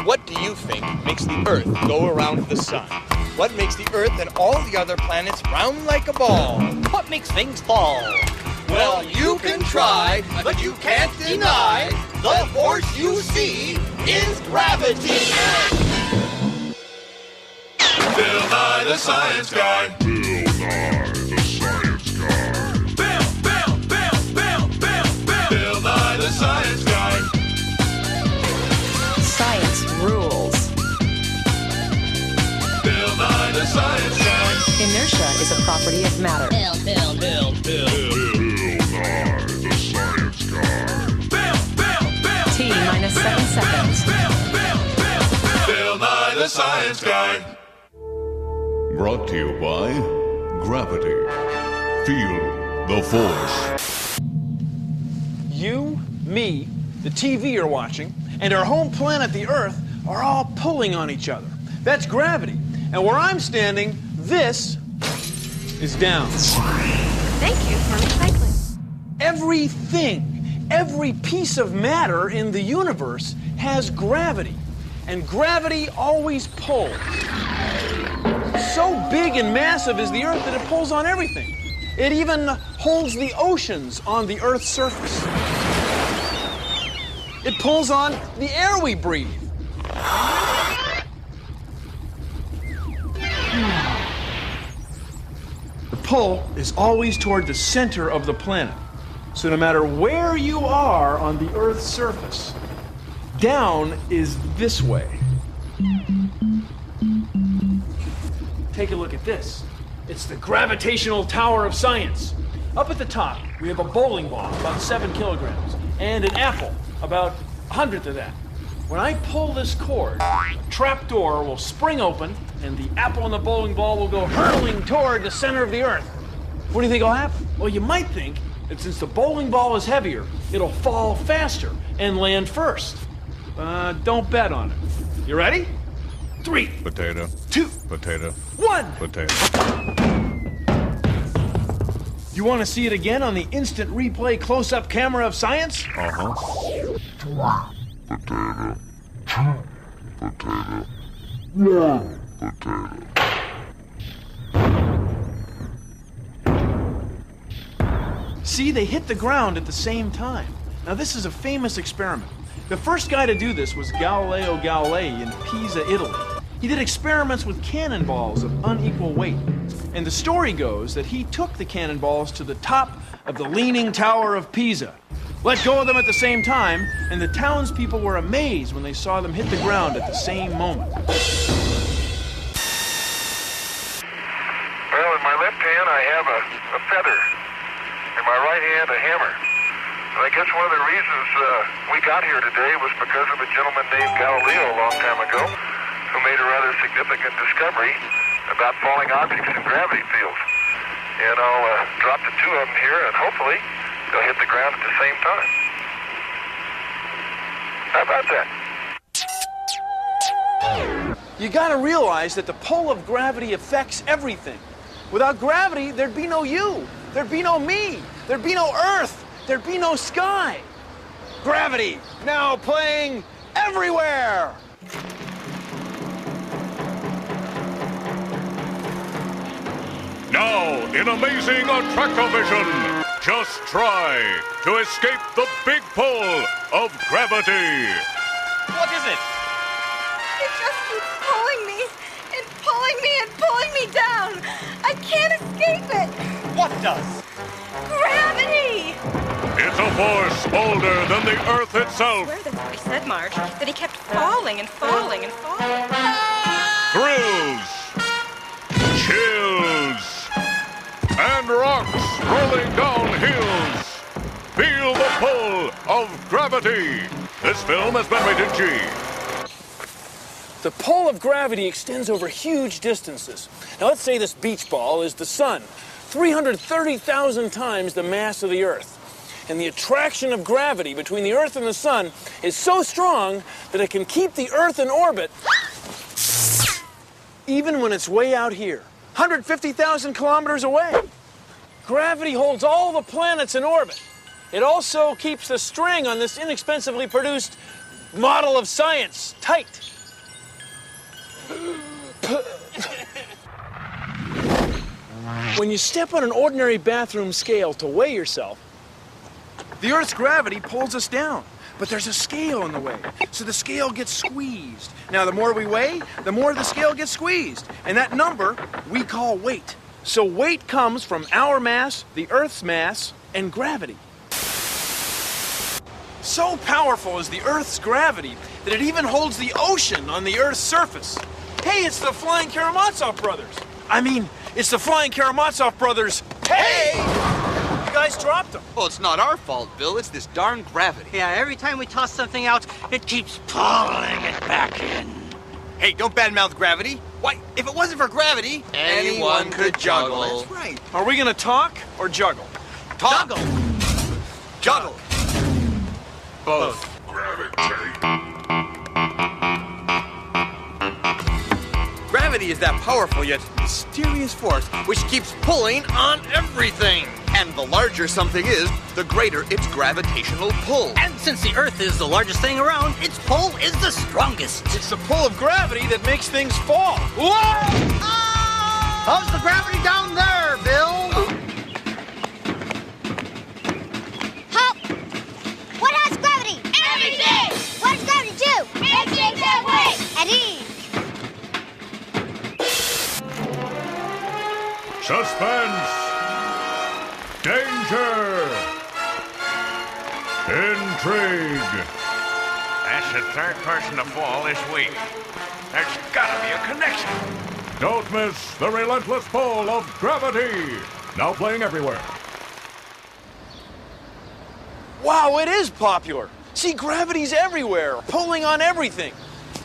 What do you think makes the Earth go around the sun? What makes the Earth and all the other planets round like a ball? What makes things fall? Well, you can try, but you can't deny the force you see is gravity. Bill Nye the Science Guy. Bill Nye the Science Guy. Bill Nye the Science Guy. Science rules. Bill Nye the Science Guy. Inertia is a property of matter. Bill Nye the Science Guy. T minus 7 seconds. Bill Nye the Science Guy. Brought to you by Gravity. Feel the force. You, me, the TV you're watching, and our home planet, the Earth, are all pulling on each other. That's gravity. And where I'm standing, this is down. Thank you for recycling. Everything, every piece of matter in the universe has gravity. And gravity always pulls. So big and massive is the Earth that it pulls on everything. It even holds the oceans on the Earth's surface. It pulls on the air we breathe. The pull is always toward the center of the planet. So no matter where you are on the Earth's surface, down is this way. Take a look at this. It's the gravitational tower of science. Up at the top, we have a bowling ball, about 7 kilograms, and an apple, about 100th of that. When I pull this cord, a trap door will spring open, and the apple and the bowling ball will go hurtling toward the center of the Earth. What do you think will happen? Well, you might think that since the bowling ball is heavier, it'll fall faster and land first. Don't bet on it. You ready? 3, Potato. 2, Potato. 1. Potato. You want to see it again on the instant replay close-up camera of science? Uh-huh. Potato. 2. Potato. 1. Potato. See, they hit the ground at the same time. Now, this is a famous experiment. The first guy to do this was Galileo Galilei in Pisa, Italy. He did experiments with cannonballs of unequal weight. And the story goes that he took the cannonballs to the top of the Leaning Tower of Pisa, let go of them at the same time, and the townspeople were amazed when they saw them hit the ground at the same moment. Well, in my left hand I have a feather. In my right hand a hammer. And I guess one of the reasons we got here today was because of a gentleman named Galileo a long time ago who made a rather significant discovery about falling objects in gravity fields. And I'll drop the 2 of them here and hopefully they'll hit the ground at the same time. How about that? You gotta realize that the pull of gravity affects everything. Without gravity, there'd be no you. There'd be no me. There'd be no Earth. There'd be no sky. Gravity, now playing everywhere. Now, in amazing attractovision, just try to escape the big pull of gravity. What is it? It just keeps pulling me and pulling me and pulling me down. I can't escape it. What does? Gravity! It's a force older than the Earth itself. I swear that's what he said, Marge. That he kept falling and falling and falling. Thrills, chills, and rocks rolling down hills. Feel the pull of gravity. This film has been rated G. The pull of gravity extends over huge distances. Now, let's say this beach ball is the sun, 330,000 times the mass of the Earth. And the attraction of gravity between the Earth and the sun is so strong that it can keep the Earth in orbit even when it's way out here, 150,000 kilometers away. Gravity holds all the planets in orbit. It also keeps the string on this inexpensively produced model of science tight. When you step on an ordinary bathroom scale to weigh yourself, the Earth's gravity pulls us down. But there's a scale in the way, so the scale gets squeezed. Now, the more we weigh, the more the scale gets squeezed. And that number we call weight. So weight comes from our mass, the Earth's mass, and gravity. So powerful is the Earth's gravity that it even holds the ocean on the Earth's surface. Hey, it's the Flying Karamazov brothers. I mean, it's the Flying Karamazov brothers. Hey! You guys dropped them. Well, it's not our fault, Bill. It's this darn gravity. Yeah, every time we toss something out, it keeps pulling it back in. Hey, don't badmouth gravity. Why, if it wasn't for gravity, anyone could juggle. That's right. Are we gonna talk or juggle? Talk. Juggle. Both. Gravity is that powerful yet mysterious force which keeps pulling on everything. And the larger something is, the greater its gravitational pull. And since the Earth is the largest thing around, its pull is the strongest. It's the pull of gravity that makes things fall. Whoa! How's the gravity down there, Bill? Hop! What has gravity? Everything! What does gravity do? Make things that way! At ease! Suspense! Danger! Intrigue! That's the third person to fall this week. There's gotta be a connection. Don't miss the relentless pull of gravity! Now playing everywhere. Wow, it is popular. See, gravity's everywhere, pulling on everything.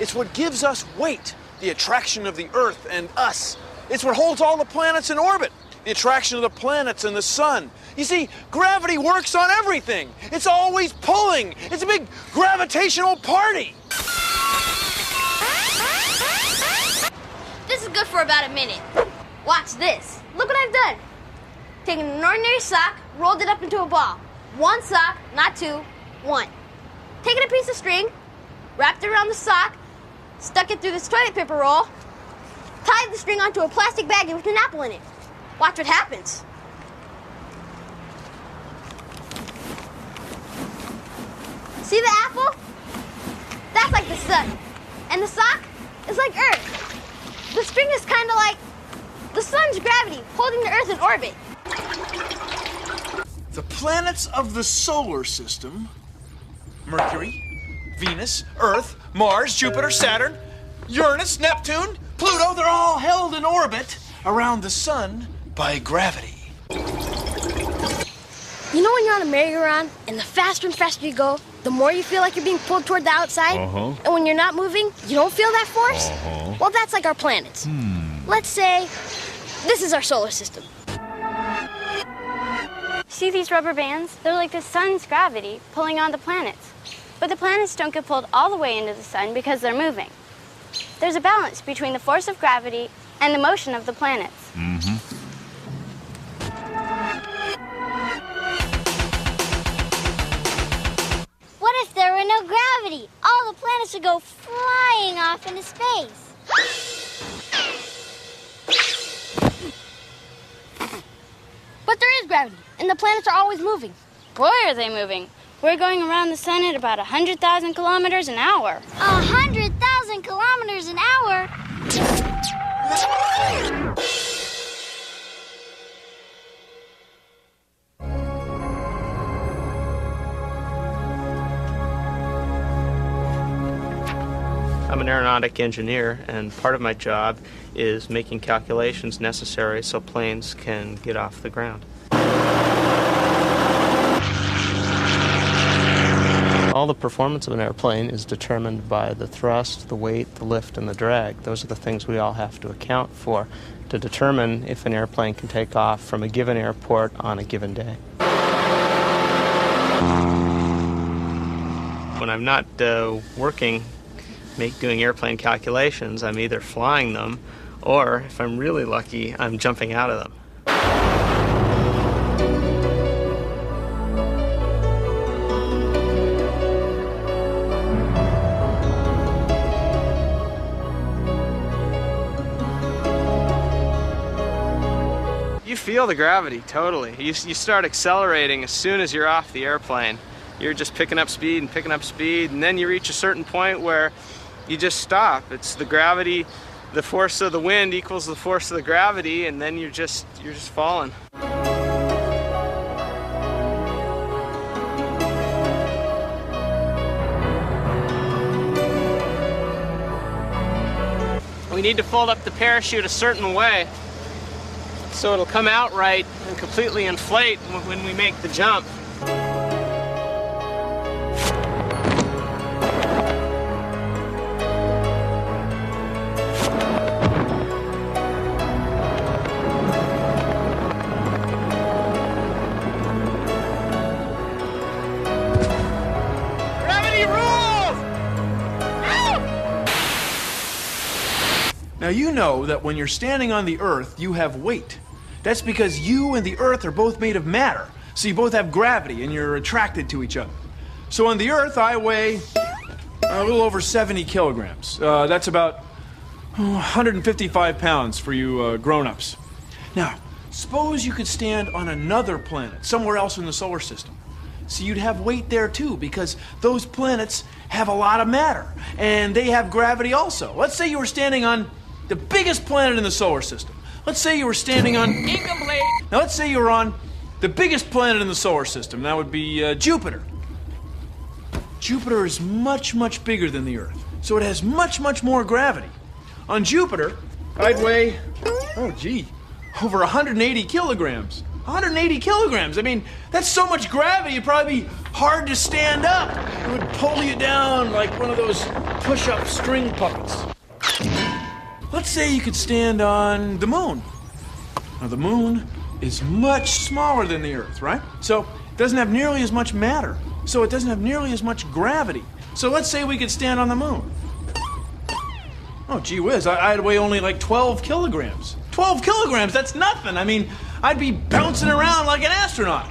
It's what gives us weight, the attraction of the Earth and us. It's what holds all the planets in orbit, the attraction of the planets and the sun. You see, gravity works on everything. It's always pulling. It's a big gravitational party. This is good for about a minute. Watch this. Look what I've done. Taken an ordinary sock, rolled it up into a ball. One sock, not two, one. Taken a piece of string, wrapped it around the sock, stuck it through this toilet paper roll, tied the string onto a plastic baggie with an apple in it. Watch what happens. See the apple? That's like the sun. And the sock is like Earth. The string is kind of like the sun's gravity holding the Earth in orbit. The planets of the solar system, Mercury, Venus, Earth, Mars, Jupiter, Saturn, Uranus, Neptune, Pluto, they're all held in orbit around the sun by gravity. You know when you're on a merry-go-round and the faster and faster you go, the more you feel like you're being pulled toward the outside? And when you're not moving, you don't feel that force? Well, that's like our planets. Let's say this is our solar system. See these rubber bands? They're like the sun's gravity pulling on the planets. But the planets don't get pulled all the way into the sun because they're moving. There's a balance between the force of gravity and the motion of the planets. What if there were no gravity? All the planets would go flying off into space. But there is gravity, and the planets are always moving. Boy, are they moving. We're going around the sun at about 100,000 kilometers an hour. 100,000 kilometers an hour? I'm an aeronautic engineer, and part of my job is making calculations necessary so planes can get off the ground. All the performance of an airplane is determined by the thrust, the weight, the lift, and the drag. Those are the things we all have to account for to determine if an airplane can take off from a given airport on a given day. When I'm not working, doing airplane calculations, I'm either flying them, or if I'm really lucky, I'm jumping out of them. You feel the gravity, totally. You start accelerating as soon as you're off the airplane. You're just picking up speed, and then you reach a certain point where you just stop. It's the gravity, the force of the wind equals the force of the gravity, and then you're just falling. We need to fold up the parachute a certain way so it'll come out right and completely inflate when we make the jump. Now you know that when you're standing on the Earth, you have weight. That's because you and the Earth are both made of matter, so you both have gravity and you're attracted to each other. So on the Earth, I weigh a little over 70 kilograms. That's about 155 pounds for you grown-ups. Now, suppose you could stand on another planet, somewhere else in the solar system. So you'd have weight there too, because those planets have a lot of matter, and they have gravity also. Let's say you were standing on the biggest planet in the solar system. Let's say you were standing on... Incomplete! Now let's say you were on the biggest planet in the solar system. That would be Jupiter. Jupiter is much, much bigger than the Earth, so it has much, much more gravity. On Jupiter, I'd weigh, over 180 kilograms. 180 kilograms. I mean, that's so much gravity, it'd probably be hard to stand up. It would pull you down like one of those push-up string puppets. Let's say you could stand on the moon. Now, the moon is much smaller than the Earth, right? So it doesn't have nearly as much matter. So it doesn't have nearly as much gravity. So let's say we could stand on the moon. Oh, gee whiz, I'd weigh only like 12 kilograms. 12 kilograms, that's nothing. I mean, I'd be bouncing around like an astronaut.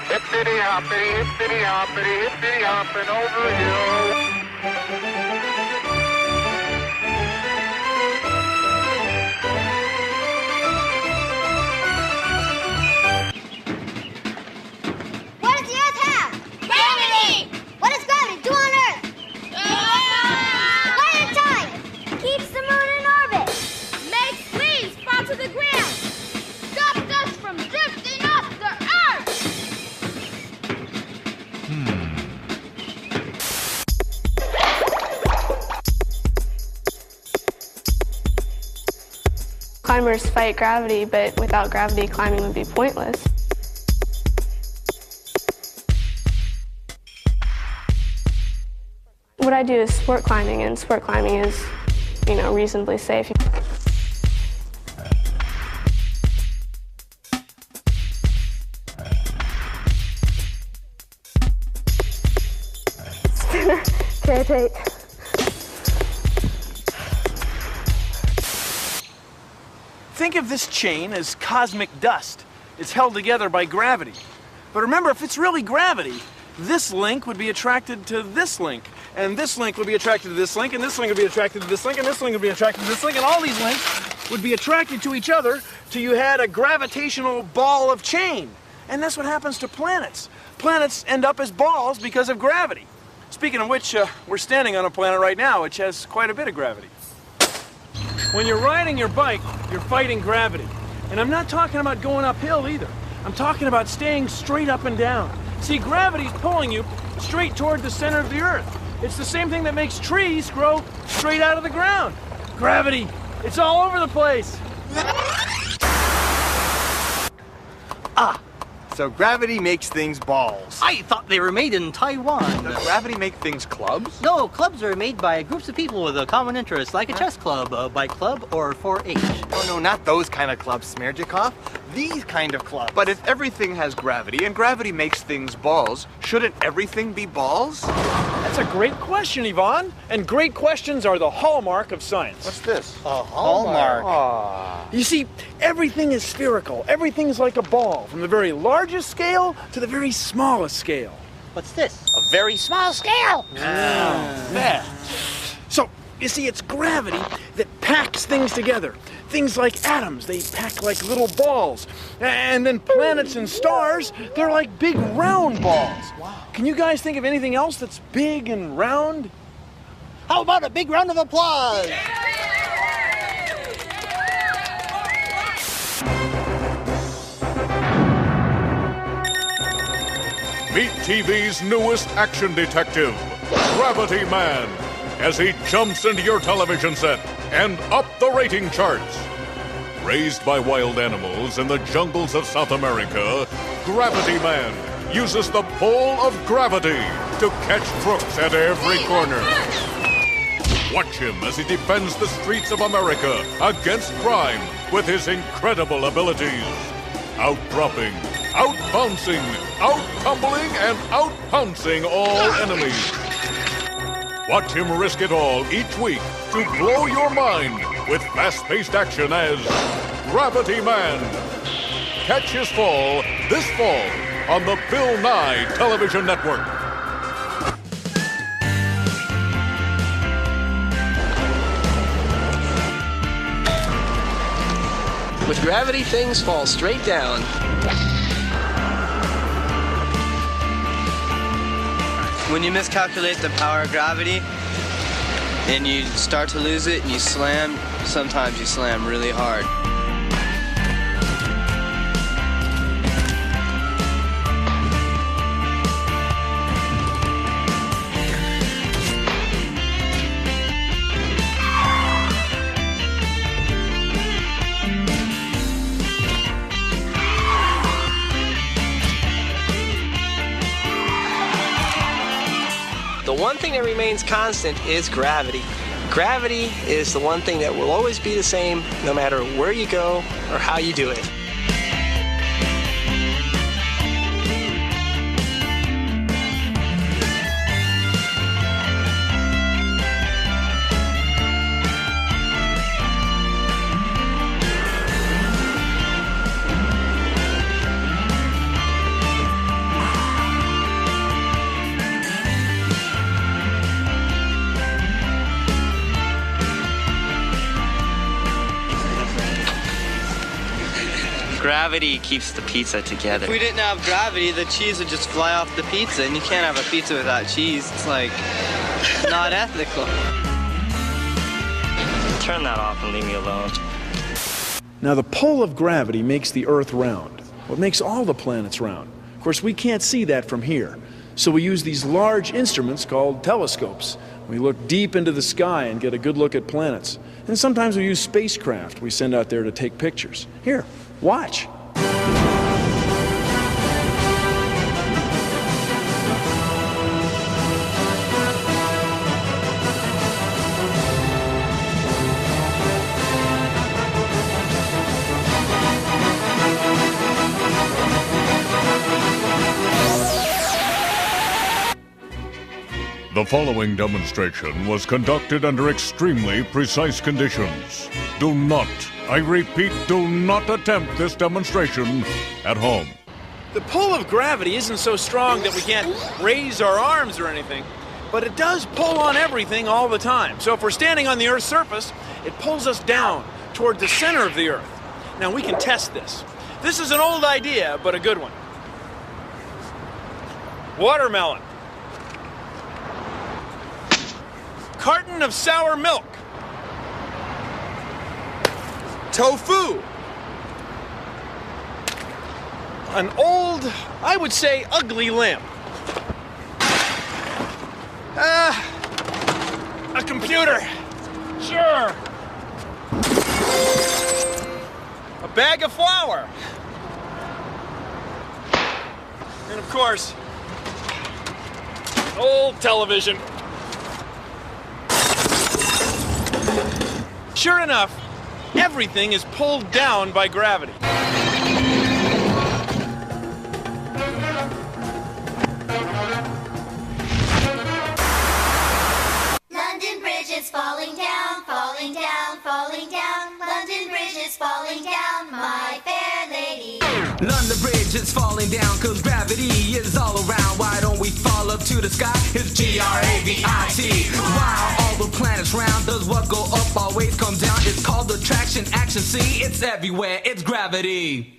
Hippity hoppity, hippity hoppity, hippity hopping over a hill. What does the Earth have? Gravity! What does gravity do on Earth? One at a time. Keeps the moon in orbit. Makes leaves fall to the ground. Stops us from drifting off the Earth. Climbers fight gravity, but without gravity, climbing would be pointless. What I do is sport climbing, and sport climbing is, reasonably safe. Spinner, take. Think of this chain as cosmic dust. It's held together by gravity. But remember, if it's really gravity, this link would be attracted to this link, and this link would be attracted to this link, and this link would be attracted to this link, and this link would be attracted to this link, and all these links would be attracted to each other till you had a gravitational ball of chain. And that's what happens to planets. Planets end up as balls because of gravity. Speaking of which, we're standing on a planet right now which has quite a bit of gravity. When you're riding your bike, you're fighting gravity. And I'm not talking about going uphill either. I'm talking about staying straight up and down. See, gravity's pulling you straight toward the center of the Earth. It's the same thing that makes trees grow straight out of the ground. Gravity, it's all over the place. So gravity makes things balls. I thought they were made in Taiwan. Does gravity make things clubs? No, clubs are made by groups of people with a common interest, like a chess club, a bike club, or 4-H. Oh no, not those kind of clubs, Smerdyakov. these kind of clubs. But if everything has gravity and gravity makes things balls, shouldn't everything be balls? That's a great question, Yvonne. And great questions are the hallmark of science. What's this? A hallmark. Aww. You see, everything is spherical. Everything's like a ball, from the very largest scale to the very smallest scale. What's this? A very small scale. There. So, you see, it's gravity that packs things together. Things like atoms, they pack like little balls. And then planets and stars, they're like big round balls. Wow. Can you guys think of anything else that's big and round? How about a big round of applause? Meet TV's newest action detective, Gravity Man, as he jumps into your television set and up the rating charts. Raised by wild animals in the jungles of South America, Gravity Man uses the pull of gravity to catch crooks at every corner. Watch him as he defends the streets of America against crime with his incredible abilities. Outdropping, outbouncing, out-tumbling, and out-pouncing all enemies. Watch him risk it all each week to blow your mind with fast-paced action as Gravity Man. Catch his fall this fall on the Bill Nye Television Network. With gravity, things fall straight down. When you miscalculate the power of gravity and you start to lose it and you slam, sometimes you slam really hard. The one thing that remains constant is gravity. Gravity is the one thing that will always be the same no matter where you go or how you do it. Gravity keeps the pizza together. If we didn't have gravity, the cheese would just fly off the pizza, and you can't have a pizza without cheese. It's like not ethical. Turn that off and leave me alone. Now, the pull of gravity makes the Earth round. What makes all the planets round? Of course, we can't see that from here. So we use these large instruments called telescopes. We look deep into the sky and get a good look at planets. And sometimes we use spacecraft we send out there to take pictures. Here, watch. The following demonstration was conducted under extremely precise conditions. Do not, I repeat, do not attempt this demonstration at home. The pull of gravity isn't so strong that we can't raise our arms or anything, but it does pull on everything all the time. So if we're standing on the Earth's surface, it pulls us down toward the center of the Earth. Now we can test this. This is an old idea, but a good one. Watermelon. Carton of sour milk. Tofu. An old, I would say, ugly lamp. A computer. Sure. A bag of flour. And of course, old television. Sure enough, everything is pulled down by gravity. falling down, falling down. London Bridge is falling down, my fair lady. London Bridge is falling down, cause gravity is all around. Why don't we fall up to the sky? It's gravity. While all the planets round, does what go up always come down? It's called attraction, action, see? It's everywhere, it's gravity.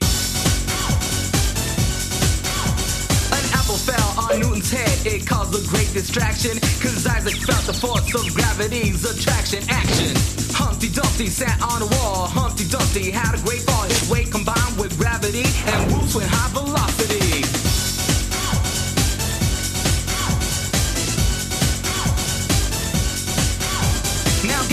Fell on Newton's head, it caused a great distraction, cause Isaac felt the force of gravity's attraction action. Humpty Dumpty sat on a wall, Humpty Dumpty had a great fall. His weight combined with gravity and whoops with high velocity. Now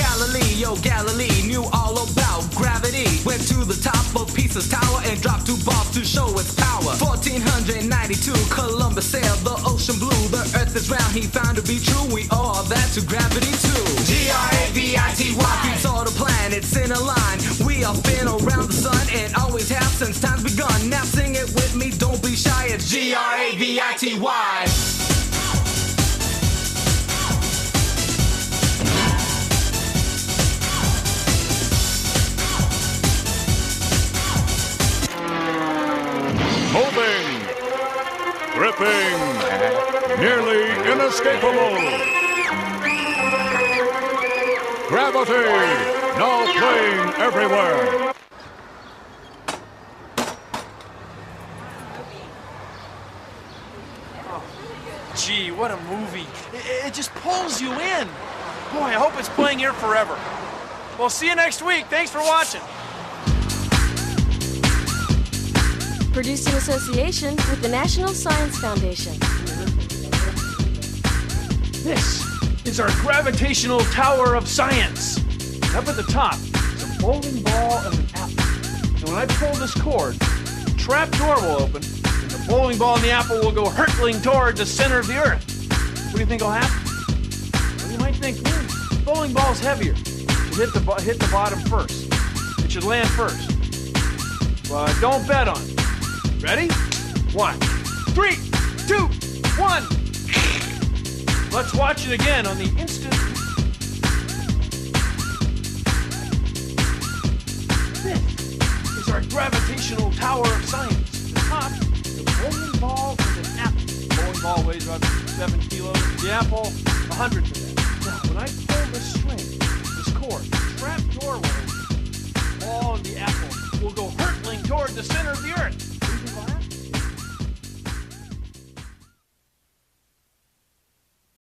Galilei knew all about gravity. Went to the top of Pisa's tower and dropped 2 bombs to show its power. 1492, Columbus sailed the ocean blue. The earth is round, he found to be true. We owe all that to gravity too. Gravity keeps all the planets in a line. We all spin around the sun and always have since time's begun. Now sing it with me, don't be shy, it's gravity. Moving, gripping, nearly inescapable. Gravity, now playing everywhere. Gee, what a movie. It just pulls you in. Boy, I hope it's playing here forever. Well, see you next week. Thanks for watching. Produced in association with the National Science Foundation. This is our gravitational tower of science. Up at the top is a bowling ball and an apple. And when I pull this cord, the trap door will open, and the bowling ball and the apple will go hurtling toward the center of the Earth. What do you think will happen? Well, you might think, the bowling ball's heavier. It should hit the bottom first. It should land first. But don't bet on it. Ready? 1, 3, 2, 1. Let's watch it again on the instant. This is our gravitational tower of science. The top, the bowling ball and an apple. The bowling ball weighs about 7 kilos. The apple, 100 of that. Now, when I pull this string, this cord, the trap door will open. The ball and the apple will go hurtling toward the center of the Earth.